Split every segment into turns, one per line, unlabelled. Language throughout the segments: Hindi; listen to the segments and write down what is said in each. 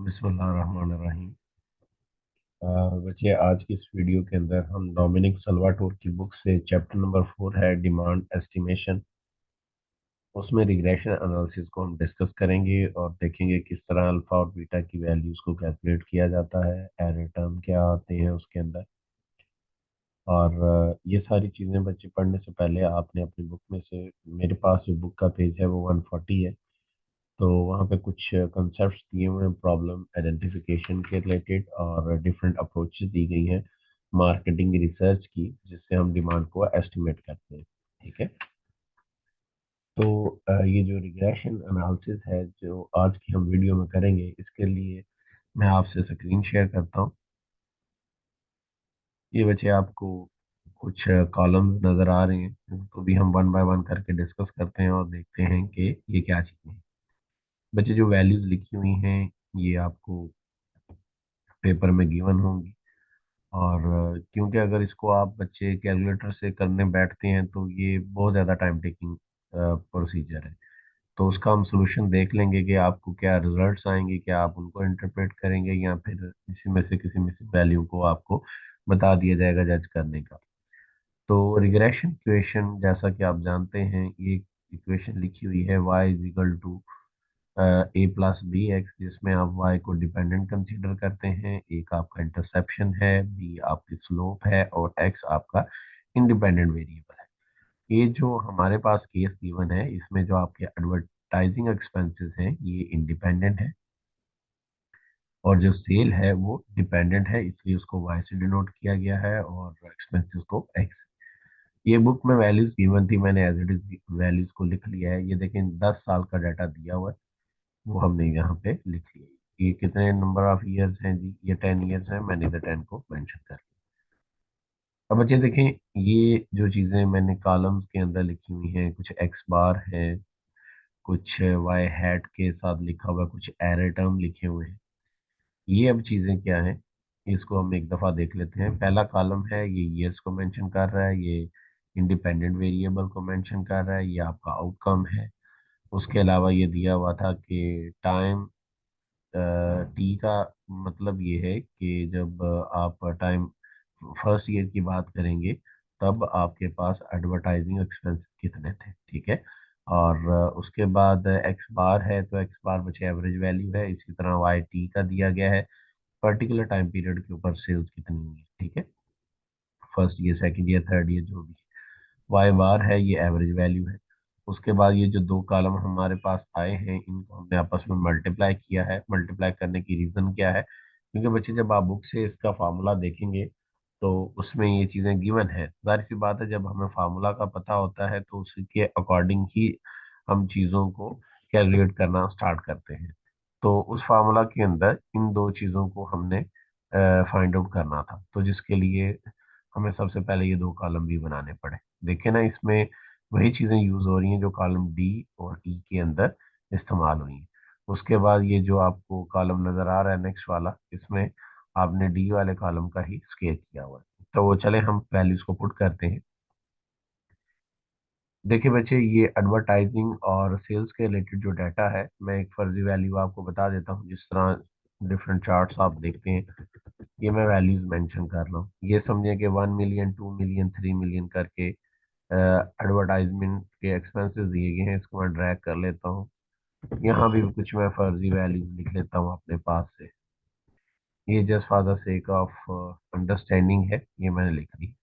बिस्मिल्लाहिर्रहमानिर्रहीम। बच्चे, आज की इस वीडियो के अंदर हम डोमिनिक सल्वाटोर की बुक से चैप्टर नंबर 4 है डिमांड एस्टिमेशन। उसमें रिग्रेशन एनालिसिस को हम डिस्कस करेंगे और देखेंगे किस तरह अल्फा और बीटा की वैल्यूज को कैलकुलेट किया जाता है, एरर टर्म क्या आते हैं उसके अंदर। और ये सारी चीज़ें बच्चे पढ़ने से पहले आपने अपनी बुक में से, मेरे पास जो बुक का पेज है वो 140 है, तो वहाँ पे कुछ कंसेप्ट दिए हुए हैं प्रॉब्लम आइडेंटिफिकेशन के रिलेटेड, और डिफरेंट अप्रोचेस दी गई हैं मार्केटिंग रिसर्च की, जिससे हम डिमांड को एस्टिमेट करते हैं। ठीक है। तो ये जो रिग्रेशन एनालिसिस है जो आज की हम वीडियो में करेंगे, इसके लिए मैं आपसे स्क्रीन शेयर करता हूँ। ये बच्चे आपको कुछ कॉलम्स नज़र आ रहे हैं, तो भी हम वन बाय वन करके डिस्कस करते हैं और देखते हैं कि ये क्या चीज़ें हैं। बच्चे, जो वैल्यूज लिखी हुई हैं ये आपको पेपर में गिवन होंगी, और क्योंकि अगर इसको आप बच्चे कैलकुलेटर से करने बैठते हैं तो ये बहुत ज़्यादा टाइम टेकिंग प्रोसीजर है। तो उसका हम सोल्यूशन देख लेंगे कि आपको क्या रिजल्ट्स आएंगे, क्या आप उनको इंटरप्रेट करेंगे, या फिर इसी में से किसी मिसिंग वैल्यू को आपको बता दिया जाएगा जज करने का। तो रिग्रेशन इक्वेशन, जैसा कि आप जानते हैं, ये इक्वेशन लिखी हुई है y is equal to a plus b x, जिसमें आप y को डिपेंडेंट कंसीडर करते हैं, एक आपका इंटरसेप्शन है, b आपकी स्लोप है, और x आपका इंडिपेंडेंट वेरिएबल है। ये जो हमारे पास केस गिवन है, इसमें जो आपके एडवर्टाइजिंग एक्सपेंसेस हैं ये इंडिपेंडेंट है, और जो सेल है वो डिपेंडेंट है, इसलिए उसको y से डिनोट किया गया है और एक्सपेंसेस को x। ये बुक में वैल्यूज गिवन थी, मैंने एज इट इज वैल्यूज को लिख लिया है। ये देखें, 10 साल का डाटा दिया हुआ है, वो हमने यहाँ पे लिख लिया है। ये कितने नंबर ऑफ ईयर्स हैं जी? ये 10 ईयर्स हैं, मैंने इधर 10 को मेंशन कर लिया। अब बच्चे देखें, ये जो चीज़ें मैंने कॉलम्स के अंदर लिखी हुई हैं, कुछ एक्स बार है, कुछ वाई हैट के साथ लिखा हुआ है, कुछ एरर टर्म लिखे हुए हैं। ये अब चीज़ें क्या हैं, इसको हम एक दफ़ा देख लेते हैं। पहला कॉलम है, ये ईयर्स को मेंशन कर रहा है, ये इंडिपेंडेंट वेरिएबल को मेंशन कर रहा है, ये आपका आउटकम है। उसके अलावा ये दिया हुआ था कि टाइम टी का मतलब ये है कि जब आप टाइम फर्स्ट ईयर की बात करेंगे, तब आपके पास एडवर्टाइजिंग एक्सपेंस कितने थे। ठीक है। और उसके बाद एक्स बार है, तो एक्स बार बचे एवरेज वैल्यू है। इसी तरह वाई टी का दिया गया है, पर्टिकुलर टाइम पीरियड के ऊपर सेल्स कितनी हुई है। ठीक है। First year, second year, third year, जो भी। वाई बार है, ये एवरेज वैल्यू है। उसके बाद ये जो दो कॉलम हमारे पास आए हैं, इनको हमने आपस में मल्टीप्लाई किया है। मल्टीप्लाई करने की रीज़न क्या है? क्योंकि बच्चे, जब आप बुक से इसका फार्मूला देखेंगे तो उसमें ये चीज़ें गिवन है। जाहिर सी बात है, जब हमें फार्मूला का पता होता है तो उसके अकॉर्डिंग ही हम चीज़ों को कैलकुलेट करना स्टार्ट करते हैं। तो उस फार्मूला के अंदर इन दो चीज़ों को हमने फाइंड आउट करना था, तो जिसके लिए हमें सबसे पहले ये दो कॉलम भी बनाने पड़े। देखे ना, इसमें वही चीज़ें यूज़ हो रही हैं जो कॉलम डी और ई के अंदर इस्तेमाल हुई हैं। उसके बाद ये जो आपको कॉलम नज़र आ रहा है नेक्स्ट वाला, इसमें आपने डी वाले कॉलम का ही स्केच किया हुआ है। तो वो चले हम वैल्यूज को पुट करते हैं। देखिए बच्चे, ये एडवर्टाइजिंग और सेल्स के रिलेटेड जो डाटा है, मैं एक फर्जी वैल्यू आपको बता देता हूँ। जिस तरह डिफरेंट चार्ट्स आप देखते हैं, ये मैं वैल्यूज मेंशन कर रहा हूँ। ये समझें कि 1 मिलियन, 2 मिलियन, 3 मिलियन करके एडवर्टाइजमेंट के एक्सपेंसेस दिए गए हैं। इसको मैं ड्रैग कर लेता हूँ। यहाँ भी कुछ मैं फर्जी वैल्यूज लिख लेता हूँ अपने पास से। ये just for the sake of understanding है, ये मैंने लिख दी।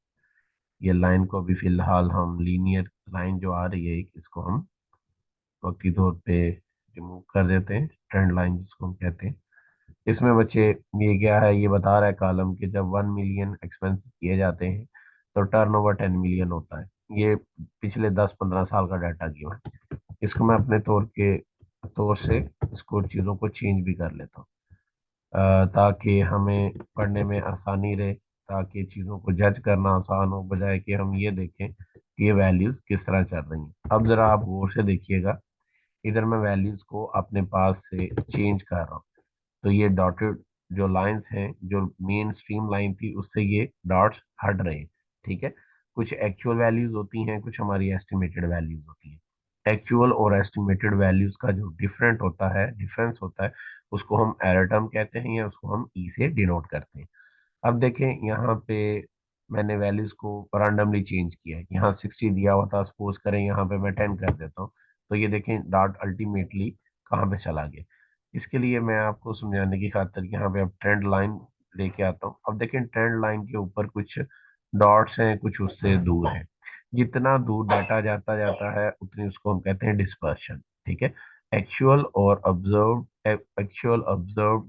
ये लाइन को अभी फिलहाल हम लीनियर लाइन जो आ रही है, इसको हम वक्ती तौर पे रिमूव कर देते हैं, ट्रेंड लाइन जिसको हम कहते हैं। इसमें बच्चे, ये क्या है, ये बता रहा है कॉलम कि जब 1 मिलियन एक्सपेंस किए जाते हैं तो टर्नओवर 10 मिलियन होता है। ये पिछले 10-15 साल का डाटा गिवन है। इसको मैं अपने तौर से इसको चीज़ों को चेंज भी कर लेता हूँ, ताकि हमें पढ़ने में आसानी रहे, ताकि चीज़ों को जज करना आसान हो, बजाय कि हम ये देखें कि ये वैल्यूज किस तरह चल रही हैं। अब ज़रा आप गौर से देखिएगा, इधर मैं वैल्यूज को अपने पास से चेंज कर रहा हूँ। तो ये डॉटेड जो लाइंस हैं, जो मेन स्ट्रीम लाइन थी, उससे ये डॉट्स हट रहे हैं। ठीक है। कुछ एक्चुअल वैल्यूज होती हैं, कुछ हमारी एस्टिमेटेड वैल्यूज होती हैं। एक्चुअल और एस्टिमेटेड वैल्यूज का जो डिफरेंस होता है, उसको हम एरर टर्म कहते हैं या उसको हम ई से डिनोट करते हैं। अब देखें यहाँ पे मैंने वैल्यूज को रैंडमली चेंज किया है। यहाँ 60 दिया हुआ था, सपोज करें यहाँ पे मैं 10 कर देता हूँ, तो ये देखें डॉट अल्टीमेटली कहाँ पे चला गया। इसके लिए मैं आपको समझाने की खातिर यहाँ पे अब ट्रेंड लाइन लेके आता हूँ। अब देखें ट्रेंड लाइन के ऊपर कुछ डॉट्स हैं, कुछ उससे दूर है। जितना दूर डाटा जाता जाता है उतनी उसको हम कहते हैं डिस्पर्शन। ठीक है। एक्चुअल ऑब्जर्व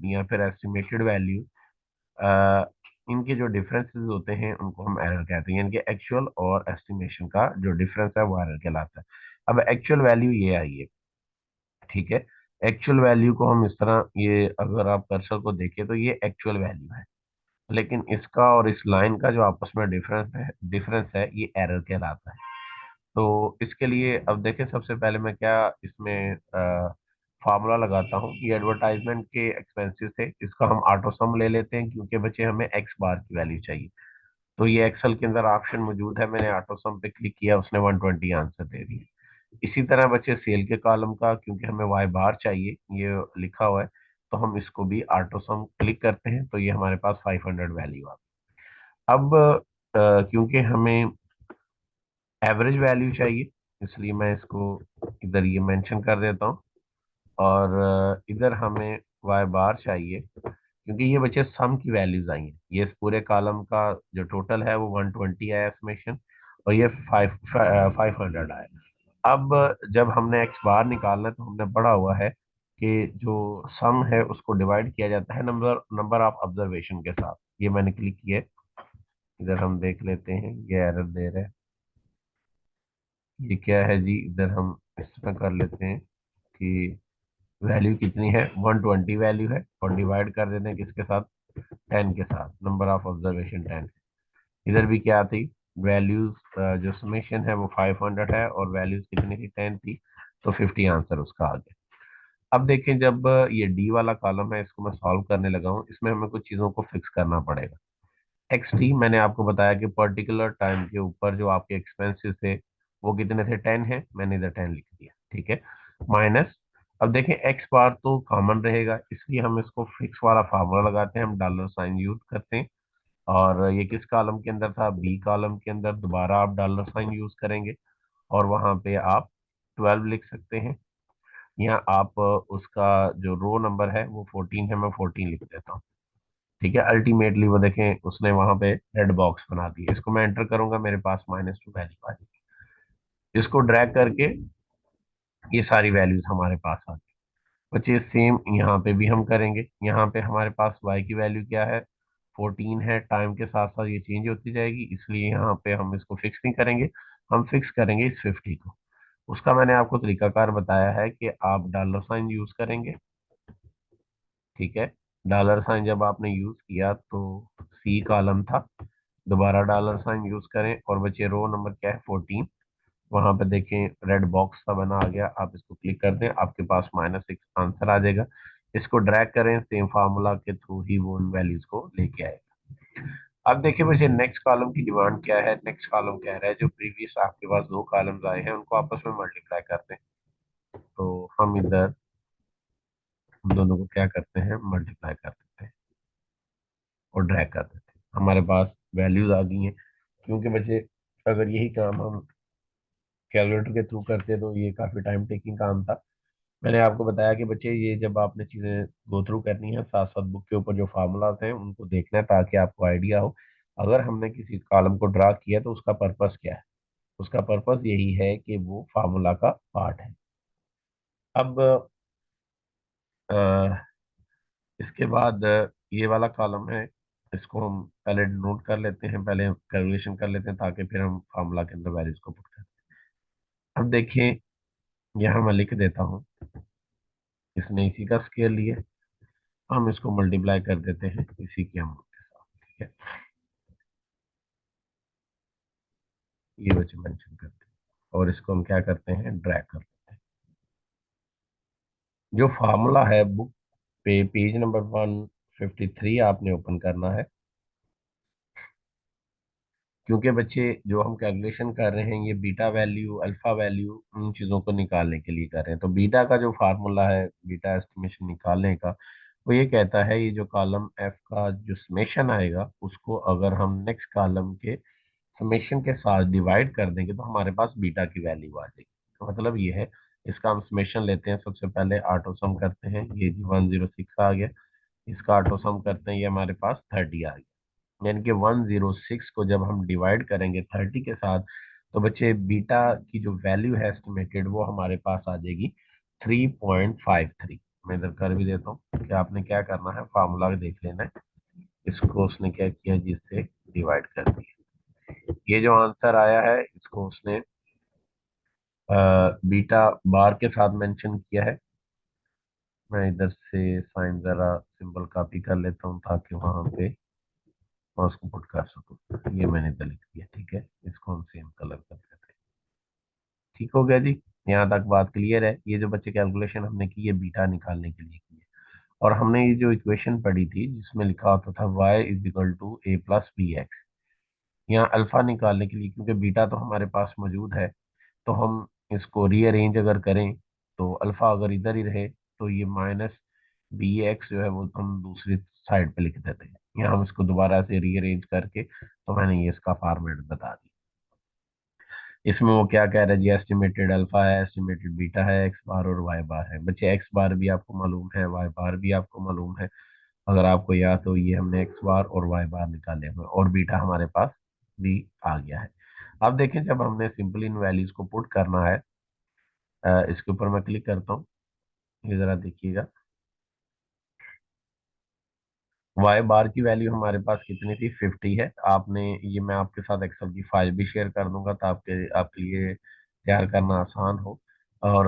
या फिर एस्टिमेटेड वैल्यू, इनके जो डिफरेंसेस होते हैं उनको हम एरर कहते हैं, यानी कि एक्चुअल और एस्टिमेशन का जो डिफरेंस है वो एरर कहलाता है। अब एक्चुअल वैल्यू ये आई है। ठीक है। एक्चुअल वैल्यू को हम इस तरह, ये अगर आप कर्सर को देखें तो ये एक्चुअल वैल्यू है, लेकिन इसका और इस लाइन का जो आपस में डिफरेंस है ये एरर कहलाता है। तो इसके लिए अब देखें, सबसे पहले मैं क्या इसमें फार्मूला लगाता हूँ। ये एडवर्टाइजमेंट के एक्सपेंसेस है, इसका हम ऑटो सम ले लेते हैं क्योंकि बच्चे हमें एक्स बार की वैल्यू चाहिए। तो ये एक्सेल के अंदर ऑप्शन मौजूद है, मैंने ऑटो सम पे क्लिक किया, उसने 120 आंसर दे दिया। इसी तरह बच्चे सेल के कॉलम का, क्योंकि हमें वाई बार चाहिए, ये लिखा हुआ है, तो हम इसको भी ऑटो सम क्लिक करते हैं, तो ये हमारे पास 500 वैल्यू आ गई। अब क्योंकि हमें एवरेज वैल्यू चाहिए, इसलिए मैं इसको इधर ये मेंशन कर देता हूँ। और इधर हमें वाई बार चाहिए, क्योंकि ये बच्चे सम की वैल्यूज आई हैं। ये इस पूरे कॉलम का जो टोटल है वो 120 आया एस्टिमेशन, और ये 500 आया। अब जब हमने एक्स बार निकालना है तो हमने पढ़ा हुआ है कि जो सम है उसको डिवाइड किया जाता है नंबर नंबर ऑफ ऑब्जर्वेशन के साथ। ये मैंने क्लिक किया है, इधर हम देख लेते हैं, ये एरर दे रहा है। ये क्या है जी, इधर हम इसमें कर लेते हैं कि वैल्यू कितनी है, 120 वैल्यू है, और डिवाइड कर देते हैं किसके साथ, 10 के साथ, नंबर ऑफ ऑब्जर्वेशन 10। इधर भी क्या थी, वैल्यूज जो समेशन है वो 500 है, और वैल्यूज कितनी थी, 10 थी, तो 50 आंसर उसका आ गया। अब देखें, जब ये डी वाला कॉलम है इसको मैं सॉल्व करने लगा हूँ, इसमें हमें कुछ चीज़ों को फिक्स करना पड़ेगा। एक्स टी मैंने आपको बताया कि पर्टिकुलर टाइम के ऊपर जो आपके एक्सपेंसेस थे वो कितने थे, 10 है, मैंने इधर 10 लिख दिया। ठीक है। माइनस, अब देखें एक्स बार तो कॉमन रहेगा, इसलिए हम इसको फिक्स वाला फार्मूला लगाते हैं, हम डॉलर साइन यूज करते हैं। और ये किस कॉलम के अंदर था, बी कॉलम के अंदर, दोबारा आप डॉलर साइन यूज करेंगे और वहां पे आप 12 लिख सकते हैं। यहाँ आप उसका जो रो नंबर है वो 14 है, मैं 14 लिख देता हूँ। ठीक है। अल्टीमेटली वो देखें उसने वहां पे रेड बॉक्स बना दिया, इसको मैं एंटर करूंगा, मेरे पास -2 वैल्यू आ जाएगी। इसको ड्रैग करके ये सारी वैल्यूज हमारे पास आ गई। बच्चे सेम यहाँ पे भी हम करेंगे। यहाँ पे हमारे पास y की वैल्यू क्या है, 14 है, टाइम के साथ साथ ये चेंज होती जाएगी, इसलिए यहाँ पे हम इसको फिक्स नहीं करेंगे, हम फिक्स करेंगे इस 50 को। उसका मैंने आपको तरीकाकार बताया है कि आप डॉलर साइन यूज करेंगे। ठीक है। डॉलर साइन जब आपने यूज किया तो सी कॉलम था, दोबारा डॉलर साइन यूज करें, और बचे रो नंबर क्या है, 14। वहां पे देखें रेड बॉक्स सा बना आ गया, आप इसको क्लिक कर दें, आपके पास -6 आंसर आ जाएगा। इसको ड्रैग करें, सेम फार्मूला के थ्रू ही वो उन वैल्यूज को लेके आएगा। अब देखिए मुझे नेक्स्ट कॉलम की डिमांड क्या है, नेक्स्ट कॉलम कह रहा है जो प्रीवियस आपके पास दो कॉलम्स आए हैं उनको आपस में मल्टीप्लाई करते हैं। तो हम इधर हम दोनों को क्या करते हैं, मल्टीप्लाई कर देते हैं और ड्रैग कर देते हैं, हमारे पास वैल्यूज आ गई हैं। क्योंकि बच्चे अगर यही काम हम कैलकुलेटर के थ्रू करते तो ये काफी टाइम टेकिंग काम था। मैंने आपको बताया कि बच्चे ये जब आपने चीजें गो थ्रू करनी है, साथ साथ बुक के ऊपर जो फार्मूलाज हैं उनको देखना है ताकि आपको आइडिया हो। अगर हमने किसी कॉलम को ड्रा किया तो उसका पर्पस क्या है, उसका पर्पस यही है कि वो फार्मूला का पार्ट है। अब अ, इसके बाद ये वाला कॉलम है, इसको हम पहले नोट कर लेते हैं, पहले कैलकुलेशन कर लेते हैं ताकि फिर हम फार्मूला के अंदर वैल्यूज को पुट करें। अब देखिए यहाँ मैं लिख देता हूँ, इसने इसी का स्केल लिया, हम इसको मल्टीप्लाई कर देते हैं इसी के अमाउंट के साथ। ठीक है। ये बच्चे मेंशन करते हैं, और इसको हम क्या करते हैं, ड्रैग कर लेते हैं। जो फार्मूला है बुक पे पेज नंबर 153 आपने ओपन करना है। क्योंकि बच्चे जो हम कैलकुलेशन कर रहे हैं ये बीटा वैल्यू अल्फा वैल्यू उन चीज़ों को निकालने के लिए कर रहे हैं। तो बीटा का जो फार्मूला है बीटा एस्टिमेशन निकालने का, वो ये कहता है ये जो कॉलम एफ का जो समेशन आएगा उसको अगर हम नेक्स्ट कॉलम के समेशन के साथ डिवाइड कर देंगे तो हमारे पास बीटा की वैल्यू आ जाएगी। तो मतलब ये है, इसका हम समेशन लेते हैं, सबसे पहले ऑटो सम करते हैं, ये जी 106 आ गया। इसका ऑटो सम करते हैं, ये हमारे पास 30 आ गया। यानी कि 106 को जब हम डिवाइड करेंगे 30 के साथ, तो बच्चे बीटा की जो वैल्यू है एस्टिमेटेड वो हमारे पास आ जाएगी 3.53। मैं इधर कर भी देता हूँ कि आपने क्या करना है, फार्मूला देख लेना है। इसको उसने क्या किया, जिससे डिवाइड कर दिया। ये जो आंसर आया है इसको उसने बीटा बार के साथ मेंशन किया है। मैं इधर से साइन जरा सिंबल कॉपी कर लेता हूँ ताकि वहां पे मैं उसको पुट कर सकूँ। ये मैंने इधर लिख दिया, ठीक है। इसको हम सेम कलर कर देते हैं। ठीक हो गया जी। यहाँ तक बात क्लियर है। ये जो बच्चे कैलकुलेशन हमने की है बीटा निकालने के लिए की है। और हमने ये जो इक्वेशन पढ़ी थी जिसमें लिखा होता था y is equal to a plus b x, यहाँ अल्फा निकालने के लिए क्योंकि बीटा तो हमारे पास मौजूद है, तो हम इसको रीअरेंज अगर करें तो अल्फा अगर इधर ही रहे तो ये माइनस बी एक्स जो है वो हम दूसरी साइड पे लिख देते हैं। यहाँ हम इसको दोबारा से रीअरेंज करके, तो मैंने ये इसका फॉर्मेट बता दी। इसमें वो क्या कह रहा है जी, एस्टिमेटेड अल्फा है, एस्टिमेटेड बीटा है, एक्स बार और वाई बार है। बच्चे एक्स बार भी आपको मालूम है, वाई बार भी आपको मालूम है। अगर आपको याद हो, ये हमने एक्स बार और वाई बार निकाले हुए और बीटा हमारे पास भी आ गया है। अब देखें, जब हमने सिंपल इन वैल्यूज को पुट करना है, इसके ऊपर मैं क्लिक करता हूँ, ये जरा देखिएगा। वाई बार की वैल्यू हमारे पास कितनी थी, 50 है। आपने ये, मैं आपके साथ एक्सेल की फाइल भी शेयर कर दूंगा तो आपके लिए तैयार करना आसान हो। और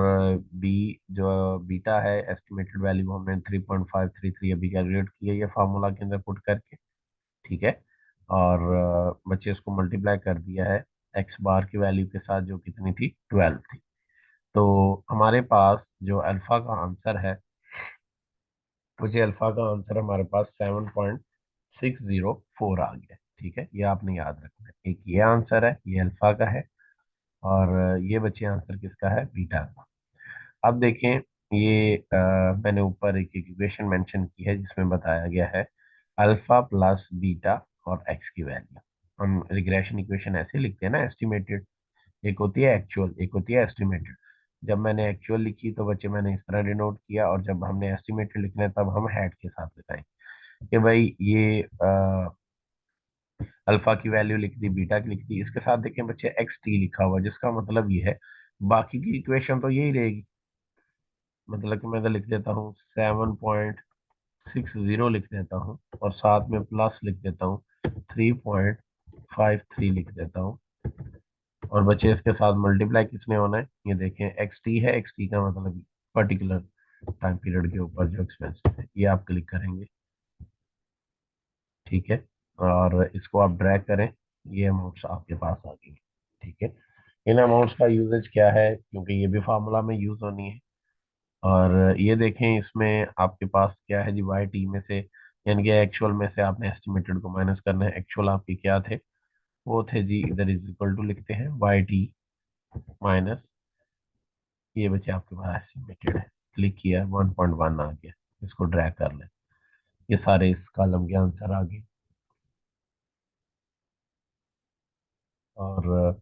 बी जो बीटा है एस्टिमेटेड वैल्यू हमने 3.533 अभी कैलकुलेट की है ये फार्मूला के अंदर पुट करके, ठीक है। और बच्चे इसको मल्टीप्लाई कर दिया है एक्स बार की वैल्यू के साथ जो कितनी थी, 12 थी। तो हमारे पास जो अल्फा का आंसर है, मुझे अल्फा का आंसर हमारे पास 7.604 आ गया, ठीक है। ये आपने याद रखना है, एक ये आंसर है, ये अल्फा का है। और ये बच्चे आंसर किसका है, बीटा का। अब देखें, ये मैंने ऊपर एक इक्वेशन मेंशन की है जिसमें बताया गया है अल्फा प्लस बीटा और एक्स की वैल्यू। हम रिग्रेशन इक्वेशन ऐसे लिखते हैं ना, एस्टिमेटेड, एक होती है एक्चुअल, एक होती है एस्टिमेटेड। जब मैंने एक्चुअल लिखी तो बच्चे मैंने इस तरह डिनोट किया, और जब हमने एस्टिमेटेड लिखना है तब हम हैट के साथ लिखाएं कि भाई ये अल्फा की वैल्यू लिख दी, बीटा की लिख दी, इसके साथ देखें बच्चे एक्स टी लिखा हुआ, जिसका मतलब ये है बाकी की इक्वेशन तो यही रहेगी। मतलब कि मैं अगर लिख देता हूँ 7.60 लिख देता हूँ और साथ में प्लस लिख देता हूँ 3.53 लिख देता हूँ, और बच्चे इसके साथ मल्टीप्लाई किसने होना है, ये देखें एक्स टी है, एक्स टी का मतलब पर्टिकुलर टाइम पीरियड के ऊपर जो एक्सपेंसिव है, ये आप क्लिक करेंगे, ठीक है। और इसको आप ड्रैग करें, ये अमाउंट्स आपके पास आ गई, ठीक है। इन अमाउंट्स का यूजेज क्या है, क्योंकि ये भी फार्मूला में यूज होनी है। और ये देखें, इसमें आपके पास क्या है जी, वाई टी में से, यानी कि एक्चुअल में से आपने एस्टिमेटेड को माइनस करना है। एक्चुअल आपके क्या थे, वो थे जी, इधर इज इक्वल टू लिखते हैं वाई टी माइनस, ये बचे आपके पास एस्टिमेटेड है। क्लिक किया, 1.1 आ गया। इसको ड्रैग कर लें, ये सारे इस कॉलम के आंसर आ गए। और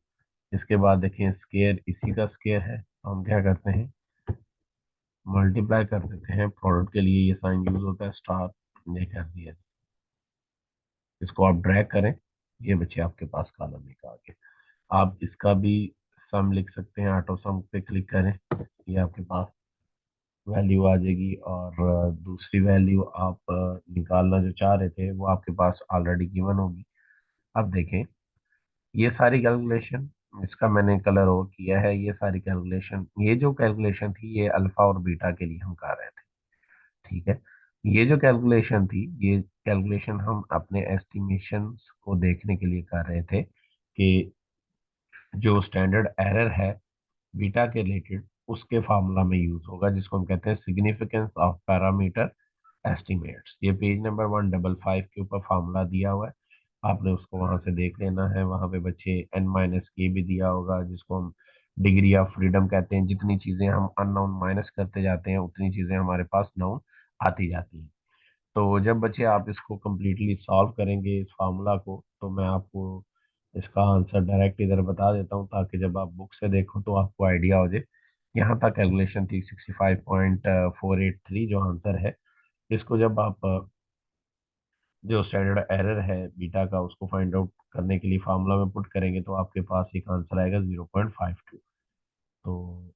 इसके बाद देखें, स्केयर इसी का स्केयर है, तो हम क्या करते हैं, मल्टीप्लाई कर देते हैं। प्रोडक्ट के लिए ये साइन यूज होता है, स्टार, ये कर दिया। इसको आप ड्रैग करें, ये बचे आपके पास कॉलम एक आ गया। आप इसका भी सम लिख सकते हैं, ऑटो सम पे क्लिक करें, ये आपके पास वैल्यू आ जाएगी। और दूसरी वैल्यू आप निकालना जो चाह रहे थे वो आपके पास ऑलरेडी गिवन होगी। अब देखें, ये सारी कैलकुलेशन, इसका मैंने कलर और किया है, ये सारी कैलकुलेशन, ये जो कैलकुलेशन थी ये अल्फा और बीटा के लिए हम कर रहे थे, ठीक है। ये जो कैलकुलेशन थी, ये कैलकुलेशन हम अपने एस्टिमेशन को देखने के लिए कर रहे थे कि जो स्टैंडर्ड एरर है बीटा के रिलेटेड उसके फार्मूला में यूज होगा, जिसको हम कहते हैं सिग्निफिकेंस ऑफ पैरामीटर एस्टिमेट्स। ये पेज नंबर 155 के ऊपर फार्मूला दिया हुआ है। आपने उसको वहां से देख लेना है। वहां पे बच्चे n-k भी दिया होगा, जिसको हम डिग्री ऑफ फ्रीडम कहते हैं। जितनी चीजें हम अननोन माइनस करते जाते हैं उतनी चीजें हमारे पास नाउन आती जाती हैं। तो जब बच्चे आप इसको कम्प्लीटली सॉल्व करेंगे इस फार्मूला को, तो मैं आपको इसका आंसर डायरेक्ट इधर बता देता हूँ, ताकि जब आप बुक से देखो तो आपको आइडिया हो जाए। यहाँ तक कैलकुलेशन थी 65.483 जो आंसर है। इसको जब आप जो स्टैंडर्ड एरर है बीटा का उसको फाइंड आउट करने के लिए फार्मूला में पुट करेंगे, तो आपके पास एक आंसर आएगा 0.52। तो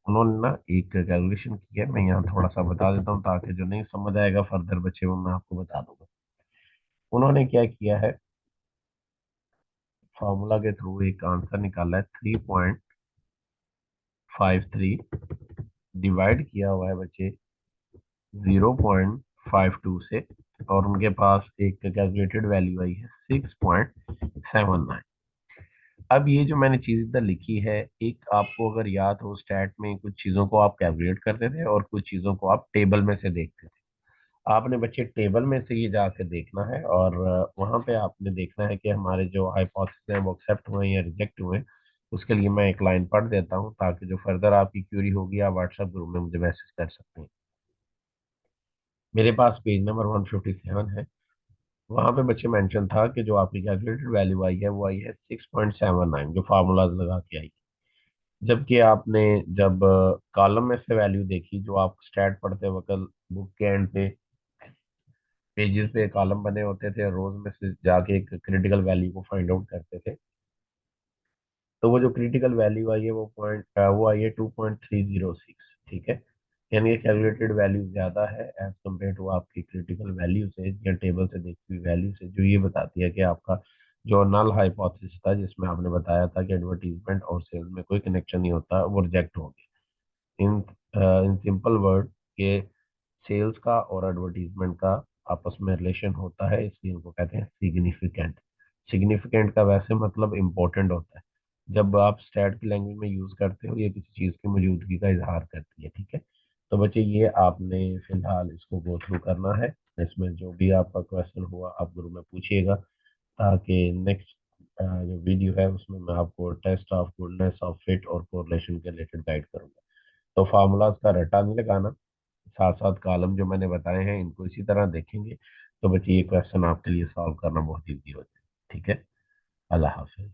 उन्होंने ना एक कैलकुलेशन की है, मैं यहाँ थोड़ा सा बता देता हूँ ताकि जो नहीं समझ आएगा फर्दर बच्चे वो मैं आपको बता दूंगा। उन्होंने क्या किया है, फार्मूला के थ्रू एक आंसर निकाला है 3.53, डिवाइड किया हुआ है बच्चे 0.52 से, और उनके पास एक कैलकुलेटेड वैल्यू आई है 6.79। अब ये जो मैंने चीज इधर लिखी है, एक आपको अगर याद हो स्टैट में कुछ चीजों को आप कैलकुलेट करते थे और कुछ चीजों को आप टेबल में से देखते थे। आपने बच्चे टेबल में से ये जाके देखना है, और वहां पे आपने देखना है कि हमारे जो हाइपोथेसिस हैं वो एक्सेप्ट हुए या रिजेक्ट हुए। उसके लिए मैं एक लाइन पढ़ देता हूँ, ताकि जो फर्दर आपकी क्यूरी होगी आप व्हाट्सएप ग्रुप में मुझे मैसेज कर सकते हैं। मेरे पास पेज नंबर 157 है। वहां पे बच्चे मेंशन था कि जो आपकी कैलकुलेटेड वैल्यू आई है वो आई है 6.79, जो फार्मूलाज लगा के आई। जबकि आपने जब कॉलम में से वैल्यू देखी, जो आप स्टैट पढ़ते वक्त बुक के एंड पे पेजेस पे कॉलम बने होते थे, रोज में से जाके एक क्रिटिकल वैल्यू को फाइंड आउट करते थे, तो वो जो क्रिटिकल वैल्यू आई है वो आई है 2.306। ठीक है, यानी ये कैलकुलेटेड वैल्यू ज्यादा है एज कम्पेयर टू आपकी क्रिटिकल वैल्यू से या टेबल से देखी हुई वैल्यू से, जो ये बताती है कि आपका जो नल हाइपोथेसिस था जिसमें आपने बताया था कि एडवर्टीजमेंट और सेल्स में कोई कनेक्शन नहीं होता, वो रिजेक्ट हो गया। इन इन सिंपल वर्ड के सेल्स का और एडवर्टीजमेंट का आपस में रिलेशन होता है, इसलिए इनको कहते हैं सिग्निफिकेंट। सिग्निफिकेंट का वैसे मतलब इम्पोर्टेंट होता है। जब आप स्टैट की लैंग्वेज में यूज करते हो, ये किसी चीज की मौजूदगी का इजहार करती है। ठीक है, तो बच्चे ये आपने फिलहाल इसको गो थ्रू करना है। इसमें जो भी आपका क्वेश्चन हुआ आप ग्रुप में पूछिएगा, ताकि नेक्स्ट जो वीडियो है उसमें मैं आपको test of goodness of fit और कोरिलेशन के रिलेटेड गाइड करूंगा। तो फार्मूलाज का रटा नहीं लगाना, साथ साथ कॉलम जो मैंने बताए हैं इनको इसी तरह देखेंगे, तो बच्चे ये क्वेश्चन आपके लिए सॉल्व करना बहुत ईजी हो जाए। ठीक है, अल्लाह हाफिज।